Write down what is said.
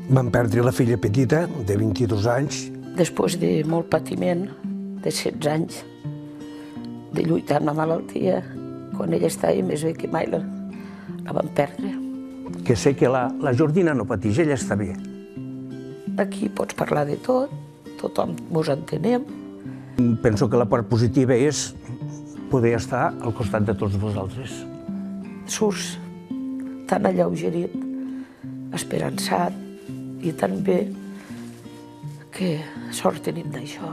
Vam perdre la filla petita, de 22 anys. Després de molt patiment, de 16 anys, de lluitar amb la malaltia, quan ella estava més bé que mai la vam perdre. Que sé que la Jordina no pateix, ella està bé. Aquí pots parlar de tot, tothom mos entenem. Penso que la part positiva és poder estar al costat de tots vosaltres. Surts tan alleugerit, esperançat i tan bé que sort tenim d'això.